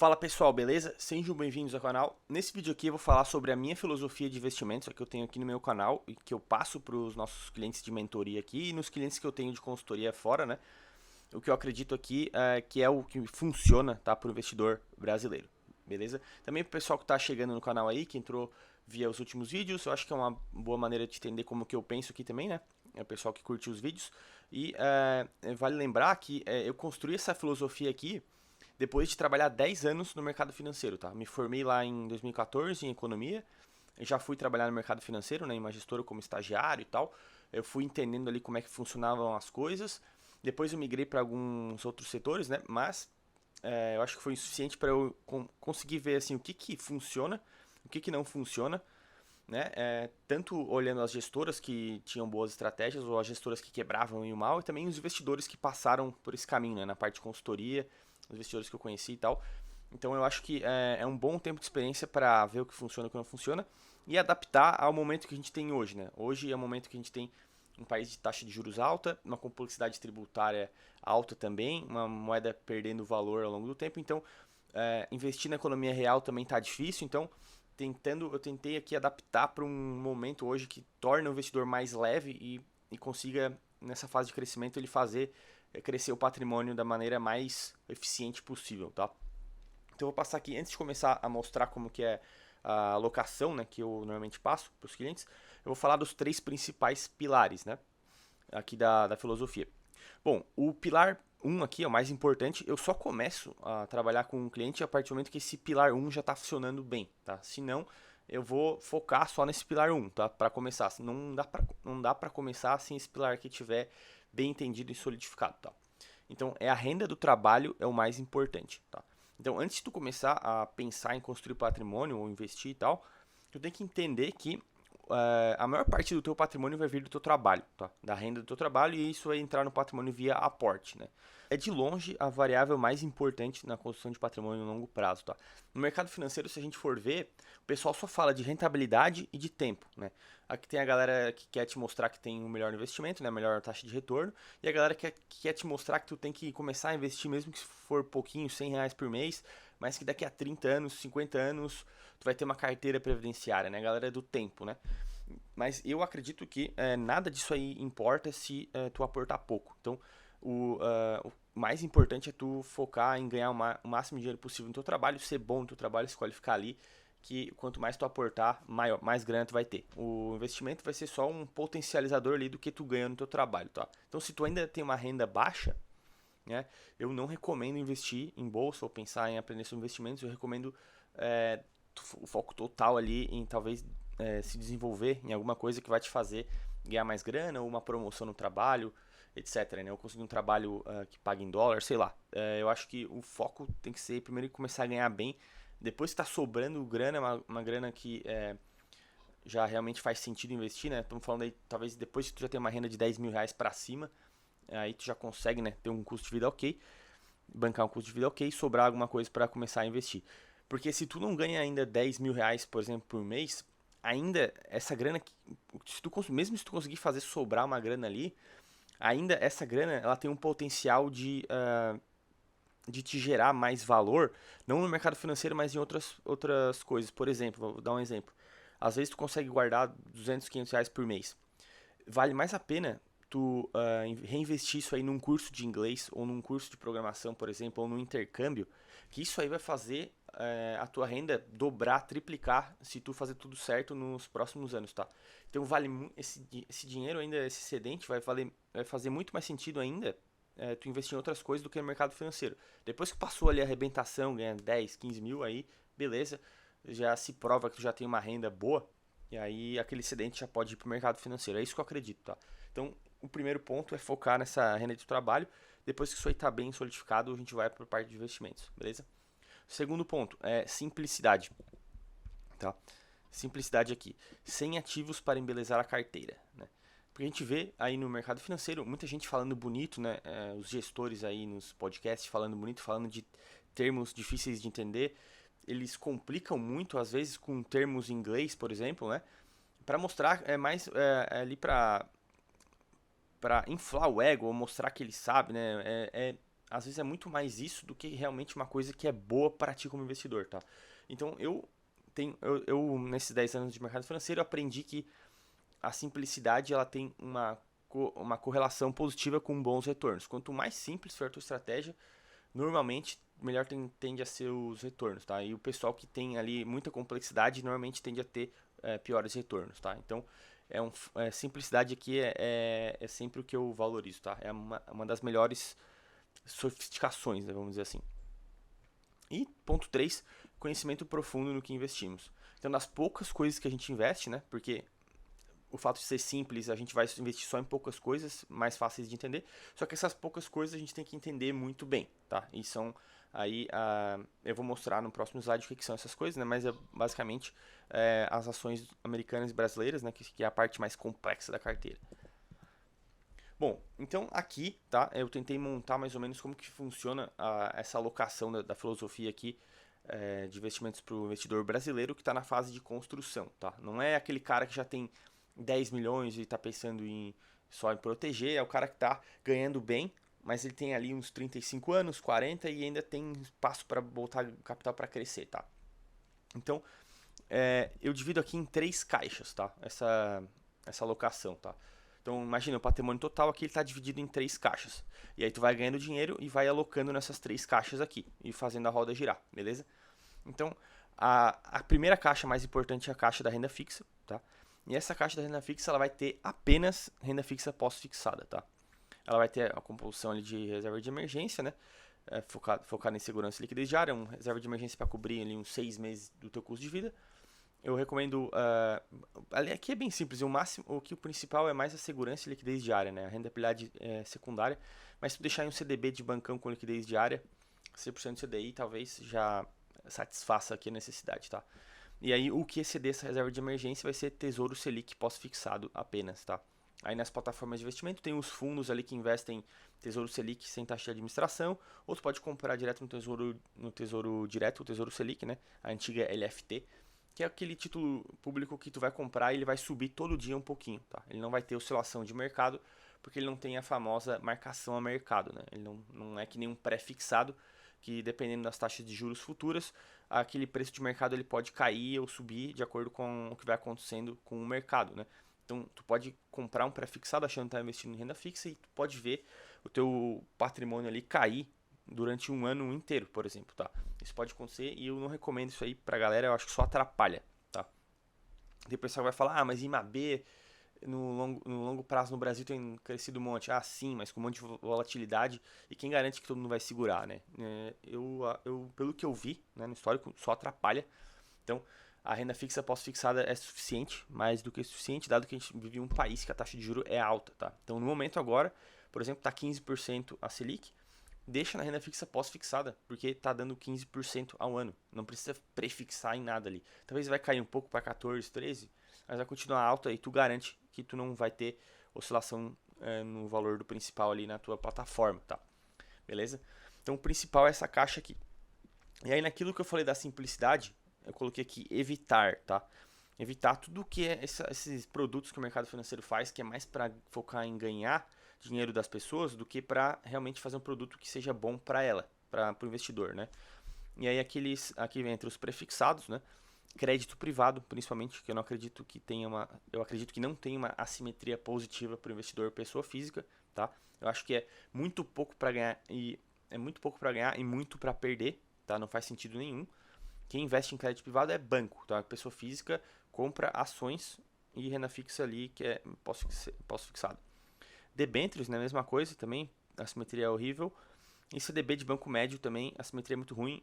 Fala pessoal, beleza? Sejam bem-vindos ao canal. Nesse vídeo aqui eu vou falar sobre a minha filosofia de investimentos, que eu tenho aqui no meu canal e que eu passo para os nossos clientes de mentoria aqui e nos clientes que eu tenho de consultoria fora, né? O que eu acredito aqui é que é o que funciona, tá, para o investidor brasileiro, beleza? Também para o pessoal que está chegando no canal aí, que entrou via os últimos vídeos, eu acho que é uma boa maneira de entender como que eu penso aqui também, né? É o pessoal que curte os vídeos. E vale lembrar que eu construí essa filosofia aqui depois de trabalhar 10 anos no mercado financeiro, tá? Me formei lá em 2014 em economia, já fui trabalhar no mercado financeiro, né, em uma gestora como estagiário e tal. Eu fui entendendo ali como é que funcionavam as coisas. Depois eu migrei para alguns outros setores, né? Mas eu acho que foi o suficiente para eu conseguir ver assim o que funciona, o que não funciona, né? Tanto olhando as gestoras que tinham boas estratégias ou as gestoras que quebravam e o mal, e também os investidores que passaram por esse caminho, né? Na parte de consultoria, os investidores que eu conheci e tal. Então eu acho que é um bom tempo de experiência para ver o que funciona e o que não funciona e adaptar ao momento que a gente tem hoje, né? Hoje é o momento que a gente tem um país de taxa de juros alta, uma complexidade tributária alta também, uma moeda perdendo valor ao longo do tempo. Então, investir na economia real também está difícil. Então, eu tentei aqui adaptar para um momento hoje que torna o investidor mais leve e consiga, nessa fase de crescimento, ele fazer crescer o patrimônio da maneira mais eficiente possível, tá? Então eu vou passar aqui, antes de começar a mostrar como que é a alocação, né, que eu normalmente passo para os clientes, eu vou falar dos três principais pilares, né, aqui da filosofia. Bom, o pilar um aqui é o mais importante, eu só começo a trabalhar com um cliente a partir do momento que esse pilar um já está funcionando bem, tá? Se não, eu vou focar só nesse pilar um, tá? Para começar, não dá para começar sem esse pilar aqui tiver bem entendido e solidificado, tá? Então, a renda do trabalho é o mais importante, tá? Então, antes de tu começar a pensar em construir patrimônio ou investir e tal, tu tem que entender que a maior parte do teu patrimônio vai vir do teu trabalho, tá? Da renda do teu trabalho, e isso vai entrar no patrimônio via aporte, né? É de longe a variável mais importante na construção de patrimônio no longo prazo, tá? No mercado financeiro, se a gente for ver, o pessoal só fala de rentabilidade e de tempo, né? Aqui tem a galera que quer te mostrar que tem um melhor investimento, né? Melhor taxa de retorno, e a galera que quer te mostrar que tu tem que começar a investir mesmo que for pouquinho, R$ 100 por mês, mas que daqui a 30 anos, 50 anos, tu vai ter uma carteira previdenciária, né? A galera do tempo, né? Mas eu acredito que nada disso aí importa se tu aportar pouco. Então, o mais importante é tu focar em ganhar o máximo de dinheiro possível no teu trabalho, ser bom no teu trabalho, se qualificar ali, que quanto mais tu aportar, mais grana tu vai ter. O investimento vai ser só um potencializador ali do que tu ganha no teu trabalho, tá? Então, se tu ainda tem uma renda baixa, né, eu não recomendo investir em bolsa ou pensar em aprender sobre investimentos. Eu recomendo o foco total ali em talvez se desenvolver em alguma coisa que vai te fazer ganhar mais grana ou uma promoção no trabalho, etc. Né? Eu conseguir um trabalho que pague em dólar, sei lá. Eu acho que o foco tem que ser primeiro começar a ganhar bem. Depois que está sobrando grana, uma grana que já realmente faz sentido investir, né? Estamos falando aí, talvez depois que tu já tem uma renda de R$ 10.000 para cima, aí tu já consegue, né, ter um custo de vida ok, bancar um custo de vida ok, e sobrar alguma coisa para começar a investir. Porque se tu não ganha ainda R$ 10.000, por exemplo, por mês, ainda essa grana, mesmo se tu conseguir fazer sobrar uma grana ali, ainda essa grana ela tem um potencial de te gerar mais valor, não no mercado financeiro, mas em outras coisas. Por exemplo, vou dar um exemplo. Às vezes tu consegue guardar R$ 200, R$ 500 por mês. Vale mais a pena tu reinvestir isso aí num curso de inglês ou num curso de programação, por exemplo, ou num intercâmbio, que isso aí vai fazer a tua renda dobrar, triplicar, se tu fazer tudo certo nos próximos anos, tá? Então esse dinheiro ainda, esse excedente vai fazer muito mais sentido ainda tu investir em outras coisas do que no mercado financeiro. Depois que passou ali a arrebentação, ganha 10, 15 mil, aí beleza, já se prova que tu já tem uma renda boa, e aí aquele excedente já pode ir para o mercado financeiro. É isso que eu acredito, tá? Então, o primeiro ponto é focar nessa renda de trabalho. Depois que isso aí está bem solidificado, a gente vai para a parte de investimentos, beleza? Segundo ponto é simplicidade, tá? Simplicidade aqui. Sem ativos para embelezar a carteira, né? Porque a gente vê aí no mercado financeiro muita gente falando bonito, né? Os gestores aí nos podcasts falando bonito, falando de termos difíceis de entender. Eles complicam muito, às vezes, com termos em inglês, por exemplo, né? Para mostrar mais ali para inflar o ego ou mostrar que ele sabe, né? às vezes é muito mais isso do que realmente uma coisa que é boa para ti como investidor, tá? Então nesses 10 anos de mercado financeiro aprendi que a simplicidade ela tem uma correlação positiva com bons retornos. Quanto mais simples for a tua estratégia, normalmente melhor tende a ser os retornos, tá? E o pessoal que tem ali muita complexidade normalmente tende a ter piores retornos, tá? Então, simplicidade aqui é sempre o que eu valorizo, tá? É uma das melhores sofisticações, né, vamos dizer assim. E ponto 3, conhecimento profundo no que investimos. Então, das poucas coisas que a gente investe, né? Porque o fato de ser simples, a gente vai investir só em poucas coisas, mais fáceis de entender. Só que essas poucas coisas a gente tem que entender muito bem, tá? E são aí, eu vou mostrar no próximo slide o que são essas coisas, né? Mas é basicamente as ações americanas e brasileiras, né? Que é a parte mais complexa da carteira. Bom, então aqui, tá? Eu tentei montar mais ou menos como que funciona essa alocação da filosofia aqui de investimentos para o investidor brasileiro que está na fase de construção, tá? Não é aquele cara que já tem 10 milhões e está pensando só em proteger, é o cara que está ganhando bem, mas ele tem ali uns 35 anos, 40 e ainda tem espaço para botar capital para crescer, tá? Então, eu divido aqui em 3 caixas, tá? Essa alocação, tá? Então, imagina, o patrimônio total aqui está dividido em 3 caixas. E aí tu vai ganhando dinheiro e vai alocando nessas 3 caixas aqui e fazendo a roda girar, beleza? Então, a primeira caixa mais importante é a caixa da renda fixa, tá? E essa caixa da renda fixa ela vai ter apenas renda fixa pós-fixada, tá? Ela vai ter a composição ali de reserva de emergência, né? Focada em segurança e liquidez diária, uma reserva de emergência para cobrir ali uns 6 meses do teu custo de vida. Eu recomendo. Aqui é bem simples, o principal é mais a segurança e liquidez diária, né? A rentabilidade secundária. Mas se tu deixar em um CDB de bancão com liquidez diária, 100% de CDI talvez já satisfaça aqui a necessidade, tá? E aí o que exceder essa reserva de emergência vai ser Tesouro Selic pós-fixado apenas, tá? Aí nas plataformas de investimento tem os fundos ali que investem Tesouro Selic sem taxa de administração, ou tu pode comprar direto no Tesouro Direto, o Tesouro Selic, né? A antiga LFT, que é aquele título público que tu vai comprar e ele vai subir todo dia um pouquinho, tá? Ele não vai ter oscilação de mercado, porque ele não tem a famosa marcação a mercado, né? Ele não é que nem um pré-fixado, que dependendo das taxas de juros futuras, aquele preço de mercado ele pode cair ou subir de acordo com o que vai acontecendo com o mercado, né? Então, tu pode comprar um pré-fixado achando que está investindo em renda fixa e tu pode ver o teu patrimônio ali cair durante um ano inteiro, por exemplo, tá? Isso pode acontecer e eu não recomendo isso aí pra galera, eu acho que só atrapalha, tá? Depois o pessoal vai falar, mas IMAB no longo prazo no Brasil tem crescido um monte. Ah, sim, mas com um monte de volatilidade. E quem garante que todo mundo vai segurar, né? Pelo que eu vi, né, no histórico, só atrapalha. Então, a renda fixa pós-fixada é suficiente, mais do que suficiente, dado que a gente vive em um país que a taxa de juros é alta, tá? Então, no momento agora, por exemplo, está 15% a Selic, deixa na renda fixa pós-fixada, porque está dando 15% ao ano. Não precisa prefixar em nada ali. Talvez vai cair um pouco para 14, 13, mas vai continuar alta e tu garante que tu não vai ter oscilação no valor do principal ali na tua plataforma, tá? Beleza? Então o principal é essa caixa aqui. E aí naquilo que eu falei da simplicidade, eu coloquei aqui evitar, tá? Evitar tudo que é esses produtos que o mercado financeiro faz, que é mais para focar em ganhar dinheiro das pessoas do que para realmente fazer um produto que seja bom para ela, para o investidor, né? E aí aqui entre os prefixados, né? Crédito privado, principalmente, que eu não acredito que eu acredito que não tem uma assimetria positiva para o investidor pessoa física, tá? Eu acho que é muito pouco para ganhar e muito para perder, tá? Não faz sentido nenhum. Quem investe em crédito privado é banco, tá? A pessoa física compra ações e renda fixa ali que é pós-fixado. Debêntures, né? Mesma coisa também, a simetria é horrível. E CDB de banco médio também, a simetria é muito ruim,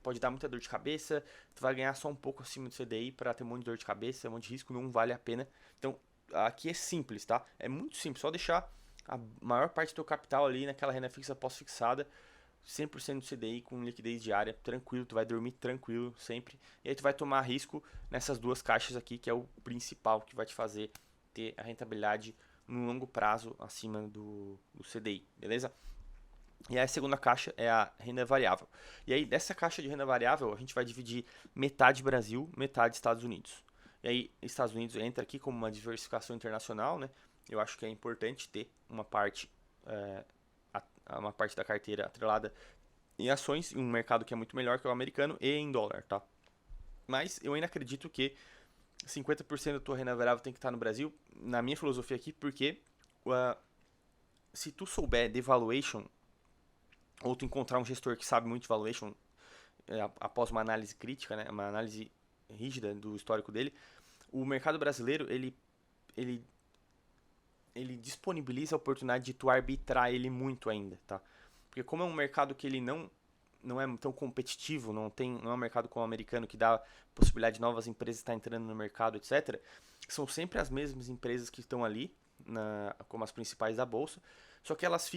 pode dar muita dor de cabeça, tu vai ganhar só um pouco acima do CDI para ter um monte de dor de cabeça, um monte de risco, não vale a pena. Então, aqui é simples, tá? É muito simples, só deixar a maior parte do teu capital ali naquela renda fixa pós-fixada, 100% do CDI com liquidez diária, tranquilo, tu vai dormir tranquilo sempre. E aí tu vai tomar risco nessas duas caixas aqui, que é o principal que vai te fazer ter a rentabilidade no longo prazo acima do CDI, beleza? E aí a segunda caixa é a renda variável. E aí dessa caixa de renda variável a gente vai dividir metade Brasil, metade Estados Unidos. E aí Estados Unidos entra aqui como uma diversificação internacional, né? Eu acho que é importante ter uma parte uma parte da carteira atrelada em ações, em um mercado que é muito melhor que o americano, e em dólar, tá? Mas eu ainda acredito que 50% da tua renda variável tem que estar no Brasil, na minha filosofia aqui, porque se tu souber de valuation, ou tu encontrar um gestor que sabe muito de valuation, após uma análise crítica, né, uma análise rígida do histórico dele, o mercado brasileiro, ele disponibiliza a oportunidade de tu arbitrar ele muito ainda, tá? Porque como é um mercado que ele não é tão competitivo, não é um mercado como o americano que dá possibilidade de novas empresas estar entrando no mercado, etc. São sempre as mesmas empresas que estão ali, como as principais da bolsa, só que elas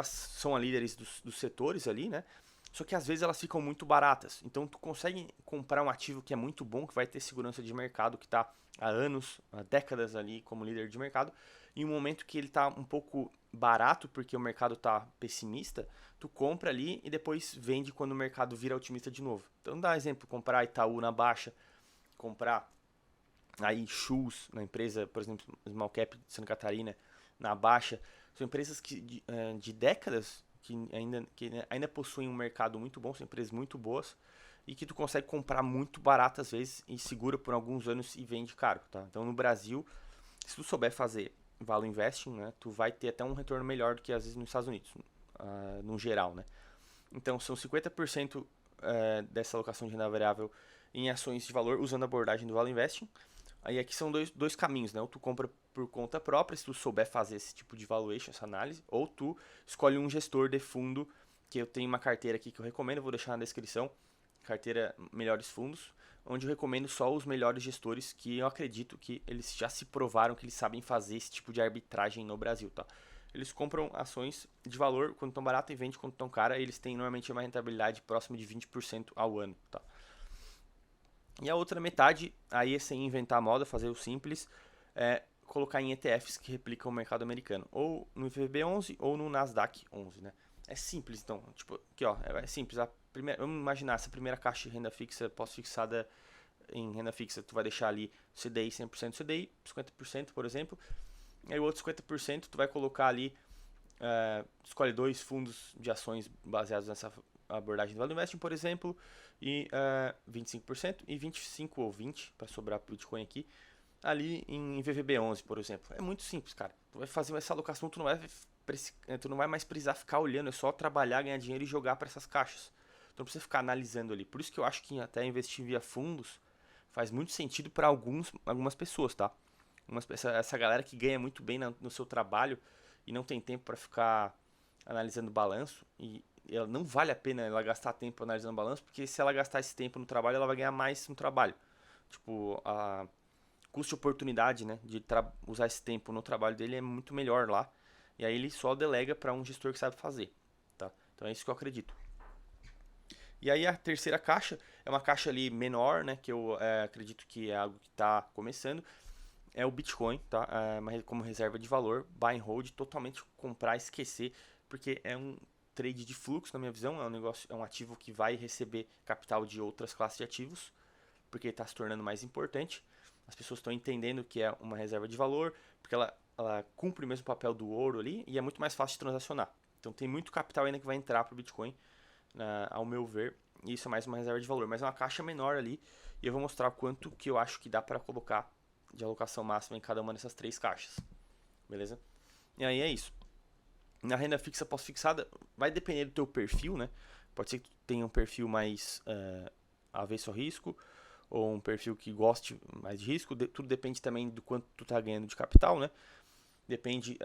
são as líderes dos setores ali, né? Só que às vezes elas ficam muito baratas. Então tu consegue comprar um ativo que é muito bom, que vai ter segurança de mercado, que está há anos, há décadas ali como líder de mercado, em um momento que ele está um pouco barato, porque o mercado está pessimista, tu compra ali e depois vende quando o mercado vira otimista de novo. Então dá exemplo, comprar Itaú na baixa, comprar aí Shoes, na empresa, por exemplo, Small Cap de Santa Catarina, na baixa. São empresas de décadas que ainda possuem um mercado muito bom, são empresas muito boas e que tu consegue comprar muito barato às vezes e segura por alguns anos e vende caro, tá? Então no Brasil, se tu souber fazer value investing, né, tu vai ter até um retorno melhor do que às vezes nos Estados Unidos, no geral, né? Então são 50% dessa alocação de renda variável em ações de valor usando a abordagem do value investing. Aí aqui são dois caminhos, né? Ou tu compra por conta própria, se tu souber fazer esse tipo de valuation, essa análise, ou tu escolhe um gestor de fundo, que eu tenho uma carteira aqui que eu recomendo, vou deixar na descrição, carteira Melhores Fundos, onde eu recomendo só os melhores gestores que eu acredito que eles já se provaram que eles sabem fazer esse tipo de arbitragem no Brasil, tá? Eles compram ações de valor quando estão baratas e vendem quando estão caras, e eles têm normalmente uma rentabilidade próxima de 20% ao ano, tá? E a outra metade, aí é sem inventar moda, fazer o simples, é colocar em ETFs que replicam o mercado americano, ou no IFVB11 ou no Nasdaq 11, né? É simples, então, tipo, aqui ó, é simples. Vamos imaginar essa primeira caixa de renda fixa, pós-fixada em renda fixa, tu vai deixar ali CDI 100% CDI, 50% por exemplo, e aí o outro 50% tu vai colocar ali, escolhe dois fundos de ações baseados nessa abordagem do Value Investing, por exemplo, e 25% e 25 ou 20 para sobrar para o Bitcoin aqui, ali em VVB11, por exemplo. É muito simples, cara. Tu vai fazer essa alocação, tu não vai mais precisar ficar olhando, é só trabalhar, ganhar dinheiro e jogar para essas caixas. Tu não precisa ficar analisando ali. Por isso que eu acho que até investir via fundos faz muito sentido para algumas pessoas, tá? Essa galera que ganha muito bem no seu trabalho e não tem tempo para ficar analisando balanço, e ela não vale a pena ela gastar tempo analisando balanço, porque se ela gastar esse tempo no trabalho, ela vai ganhar mais no trabalho. Tipo, a custo de oportunidade, né, de usar esse tempo no trabalho dele é muito melhor lá. E aí ele só delega para um gestor que sabe fazer, tá? Então é isso que eu acredito. E aí a terceira caixa é uma caixa ali menor, né, que eu acredito que é algo que está começando. É o Bitcoin, tá? Como reserva de valor, buy and hold, totalmente comprar, esquecer, porque é um trade de fluxo, na minha visão, é um ativo que vai receber capital de outras classes de ativos, porque está se tornando mais importante. As pessoas estão entendendo que é uma reserva de valor, porque ela cumpre o mesmo papel do ouro ali e é muito mais fácil de transacionar. Então tem muito capital ainda que vai entrar para o Bitcoin, ao meu ver, e isso é mais uma reserva de valor, mas é uma caixa menor ali, e eu vou mostrar quanto que eu acho que dá para colocar de alocação máxima em cada uma dessas três caixas, beleza? E aí é isso. Na renda fixa pós-fixada, vai depender do teu perfil, né? Pode ser que tu tenha um perfil mais avesso ao risco, ou um perfil que goste mais de risco. Tudo depende também do quanto tu tá ganhando de capital, né? Depende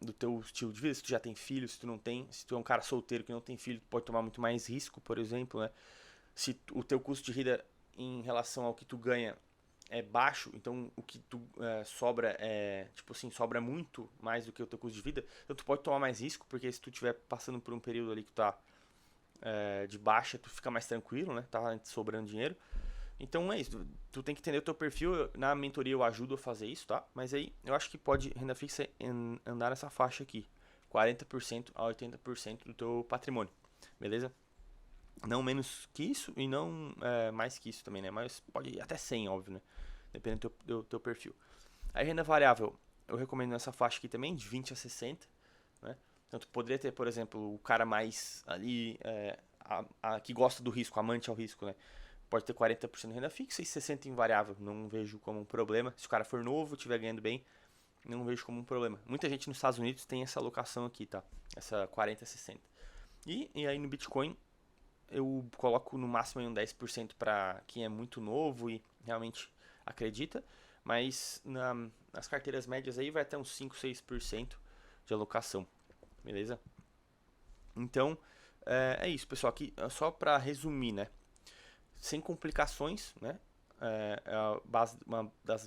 do teu estilo de vida, se tu já tem filho, se tu não tem. Se tu é um cara solteiro que não tem filho, tu pode tomar muito mais risco, por exemplo, né? Se o teu custo de vida em relação ao que tu ganha é baixo, então o que tu sobra tipo assim, sobra muito mais do que o teu custo de vida, então tu pode tomar mais risco, porque se tu estiver passando por um período ali que tu tá de baixa, tu fica mais tranquilo, né? Tá sobrando dinheiro. Então é isso, tu tem que entender o teu perfil, na mentoria eu ajudo a fazer isso, tá? Mas aí eu acho que pode renda fixa andar nessa faixa aqui, 40% a 80% do teu patrimônio, beleza? Não menos que isso e não mais que isso também, né? Mas pode ir até 100, óbvio, né? Dependendo do teu perfil. Aí renda variável, eu recomendo essa faixa aqui também, de 20 a 60, né? Então tu poderia ter, por exemplo, o cara mais ali, que gosta do risco, amante ao risco, né? Pode ter 40% de renda fixa e 60% em variável. Não vejo como um problema. Se o cara for novo, estiver ganhando bem, não vejo como um problema. Muita gente nos Estados Unidos tem essa alocação aqui, tá? Essa 40-60. E aí no Bitcoin eu coloco no máximo aí um 10% para quem é muito novo e realmente acredita. Mas nas carteiras médias aí vai até uns 5-6% de alocação. Beleza? Então, é isso, pessoal. Aqui, só para resumir, né? Sem complicações, né? É a base,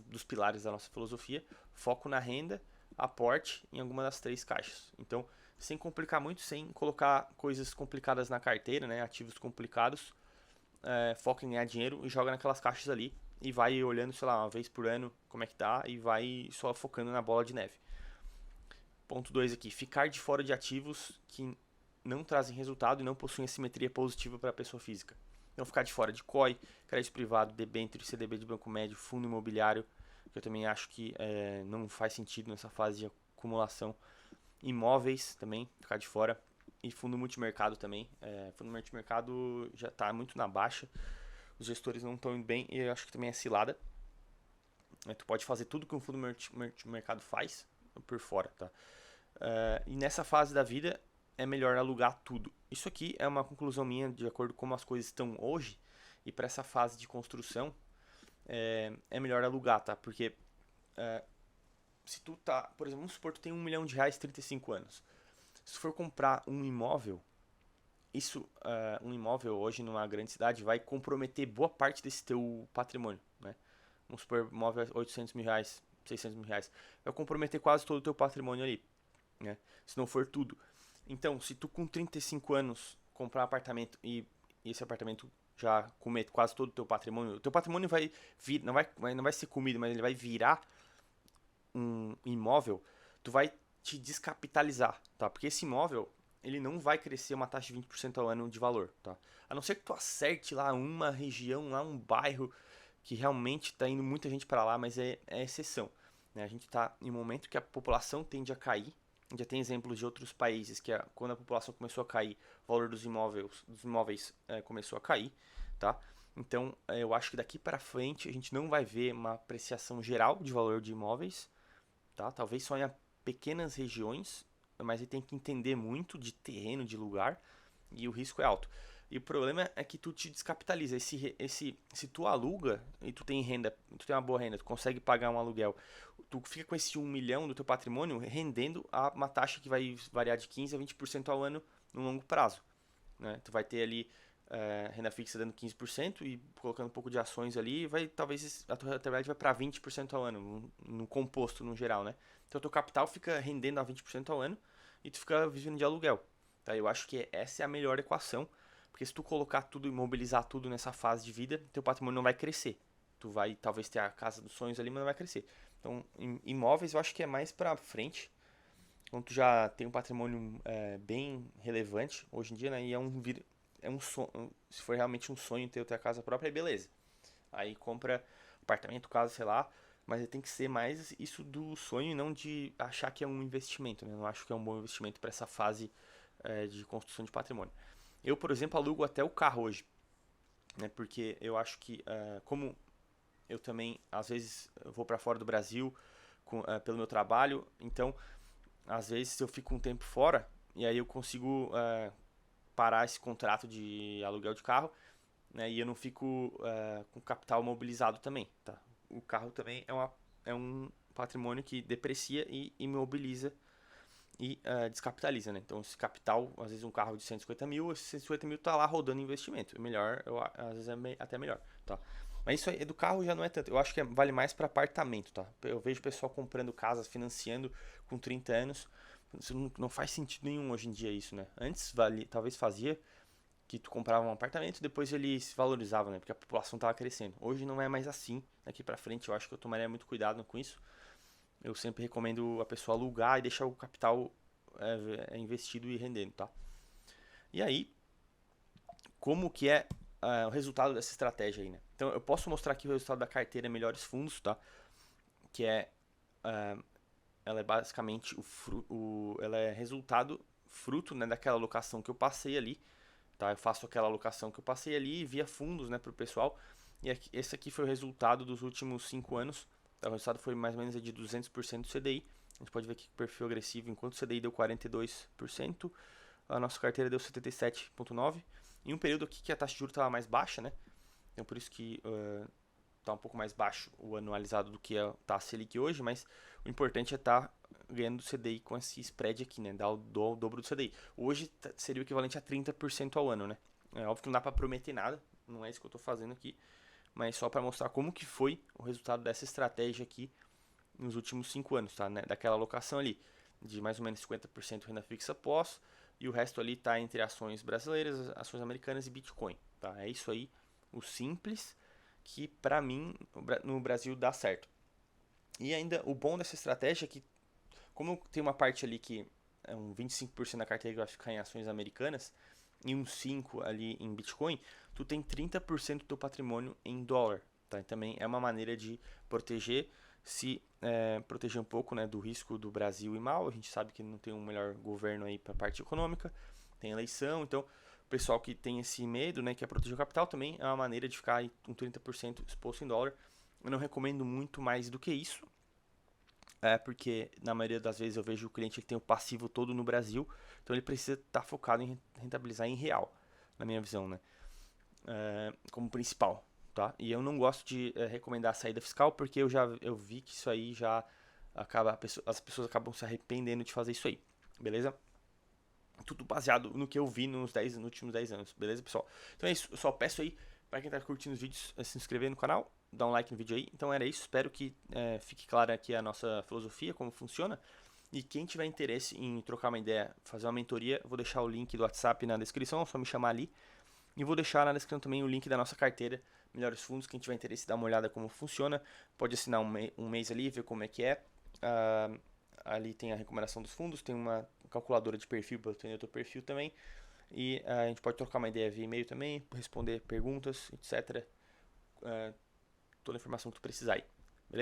dos pilares da nossa filosofia. Foco na renda, aporte em alguma das 3 caixas. Então, sem complicar muito, sem colocar coisas complicadas na carteira, né? Ativos complicados. Foca em ganhar dinheiro e joga naquelas caixas ali. E vai olhando, sei lá, uma vez por ano como é que tá. E vai só focando na bola de neve. Ponto 2 aqui, ficar de fora de ativos que não trazem resultado e não possuem simetria positiva para a pessoa física. Então ficar de fora de COI, crédito privado, debênture, CDB de banco médio, fundo imobiliário, que eu também acho que não faz sentido nessa fase de acumulação. Imóveis também, ficar de fora. E fundo multimercado também. Fundo multimercado já está muito na baixa. Os gestores não estão indo bem e eu acho que também é cilada. Tu pode fazer tudo que um fundo multimercado faz por fora, tá? E nessa fase da vida é melhor alugar tudo. Isso aqui é uma conclusão minha de acordo com como as coisas estão hoje. E para essa fase de construção é melhor alugar, tá? Porque se tu tá, por exemplo, vamos supor que tu tem R$ 1 milhão, 35 anos. Se tu for comprar um imóvel, um imóvel hoje numa grande cidade vai comprometer boa parte desse teu patrimônio, né? Vamos supor, imóvel é R$ 800 mil, R$ 600 mil. Vai comprometer quase todo o teu patrimônio ali, né? Se não for tudo. Então, se tu com 35 anos comprar um apartamento e esse apartamento já comer quase todo o teu patrimônio vai vir, não vai ser comido, mas ele vai virar um imóvel, tu vai te descapitalizar, tá? Porque esse imóvel, ele não vai crescer uma taxa de 20% ao ano de valor, tá? A não ser que tu acerte lá uma região, lá um bairro que realmente tá indo muita gente para lá, mas é exceção, né? A gente tá em um momento que a população tende a cair. Já tem exemplos de outros países que quando a população começou a cair, o valor dos imóveis começou a cair, tá? Então, eu acho que daqui para frente a gente não vai ver uma apreciação geral de valor de imóveis, tá? Talvez só em pequenas regiões, mas ele tem que entender muito de terreno, de lugar, e o risco é alto. E o problema é que tu te descapitaliza. Se tu aluga e tu tem renda, tu tem uma boa renda, tu consegue pagar um aluguel, tu fica com esse 1 milhão do teu patrimônio rendendo a uma taxa que vai variar de 15 a 20% ao ano no longo prazo, né? Tu vai ter ali renda fixa dando 15% e colocando um pouco de ações ali, talvez a tua rentabilidade vai para 20% ao ano, no composto no geral, né? Então teu capital fica rendendo a 20% ao ano e tu fica vivendo de aluguel, tá? Eu acho que essa é a melhor equação, porque se tu colocar tudo, imobilizar tudo nessa fase de vida, teu patrimônio não vai crescer. Tu vai talvez ter a casa dos sonhos ali, mas não vai crescer. Então, imóveis eu acho que é mais pra frente, quando tu já tem um patrimônio bem relevante hoje em dia, né? E é um sonho, se for realmente um sonho ter a casa própria, aí beleza. Aí compra apartamento, casa, sei lá, mas tem que ser mais isso do sonho e não de achar que é um investimento, né? Eu não acho que é um bom investimento para essa fase de construção de patrimônio. Eu, por exemplo, alugo até o carro hoje, né? Porque eu acho que, como eu também, às vezes, eu vou para fora do Brasil pelo meu trabalho, então, às vezes, eu fico um tempo fora e aí eu consigo parar esse contrato de aluguel de carro, né? E eu não fico com capital mobilizado também, tá? O carro também é um patrimônio que deprecia e imobiliza e descapitaliza, né? Então, esse capital, às vezes um carro de 150 mil, esse 150 mil tá lá rodando investimento. É melhor, às vezes até melhor, tá? Mas isso aí do carro já não é tanto. Eu acho que vale mais para apartamento, tá? Eu vejo pessoal comprando casas, financiando com 30 anos. Isso não faz sentido nenhum hoje em dia isso, né? Antes talvez fazia que tu comprava um apartamento e depois ele se valorizava, né? Porque a população tava crescendo. Hoje não é mais assim. Daqui para frente eu acho que eu tomaria muito cuidado com isso. Eu sempre recomendo a pessoa alugar e deixar o capital investido e rendendo, tá? E aí, como que é o resultado dessa estratégia aí, né? Então, eu posso mostrar aqui o resultado da carteira Melhores Fundos, tá? Que ela é basicamente ela é resultado fruto, né, daquela alocação que eu passei ali, tá? Eu faço aquela alocação que eu passei ali via fundos, né, para o pessoal. E aqui, esse aqui foi o resultado dos últimos 5 anos. Tá? O resultado foi mais ou menos de 200% do CDI. A gente pode ver aqui que o perfil agressivo, enquanto o CDI deu 42%, a nossa carteira deu 77,9%. Em um período aqui que a taxa de juros estava mais baixa, né? Então por isso que está um pouco mais baixo o anualizado do que a taxa Selic hoje, mas o importante é estar ganhando do CDI com esse spread aqui, né? Dar o dobro do CDI. Hoje seria o equivalente a 30% ao ano, né? É óbvio que não dá para prometer nada, não é isso que eu estou fazendo aqui, mas só para mostrar como que foi o resultado dessa estratégia aqui nos últimos 5 anos, tá? Né? Daquela alocação ali de mais ou menos 50% renda fixa pós e o resto ali está entre ações brasileiras, ações americanas e Bitcoin, tá? É isso aí, o simples que para mim no Brasil dá certo. E ainda o bom dessa estratégia é que, como tem uma parte ali que é um 25% da carteira que vai ficar em ações americanas e um 5% ali em Bitcoin, tu tem 30% do teu patrimônio em dólar. Tá? E também é uma maneira de proteger, proteger um pouco, né, do risco do Brasil e mal. A gente sabe que não tem um melhor governo aí para a parte econômica, tem eleição, então o pessoal que tem esse medo, né, que é proteger o capital, também é uma maneira de ficar aí com 30% exposto em dólar. Eu não recomendo muito mais do que isso, porque na maioria das vezes eu vejo o cliente que tem o passivo todo no Brasil, então ele precisa estar focado em rentabilizar em real, na minha visão, né? Como principal, tá? E eu não gosto de recomendar a saída fiscal porque eu vi que isso aí já acaba, as pessoas acabam se arrependendo de fazer isso aí, beleza? Tudo baseado no que eu vi nos últimos 10 anos, beleza, pessoal? Então é isso, eu só peço aí para quem tá curtindo os vídeos se inscrever no canal, dar um like no vídeo aí. Então era isso, espero que fique clara aqui a nossa filosofia, como funciona. E quem tiver interesse em trocar uma ideia, fazer uma mentoria, vou deixar o link do WhatsApp na descrição, é só me chamar ali. E vou deixar na descrição também o link da nossa carteira, Melhores Fundos. Quem tiver interesse, dá uma olhada como funciona. Pode assinar um mês ali, ver como é que é. Ali tem a recomendação dos fundos, tem uma calculadora de perfil para ter o teu perfil também. E a gente pode trocar uma ideia via e-mail também, responder perguntas, etc. Toda a informação que tu precisar aí.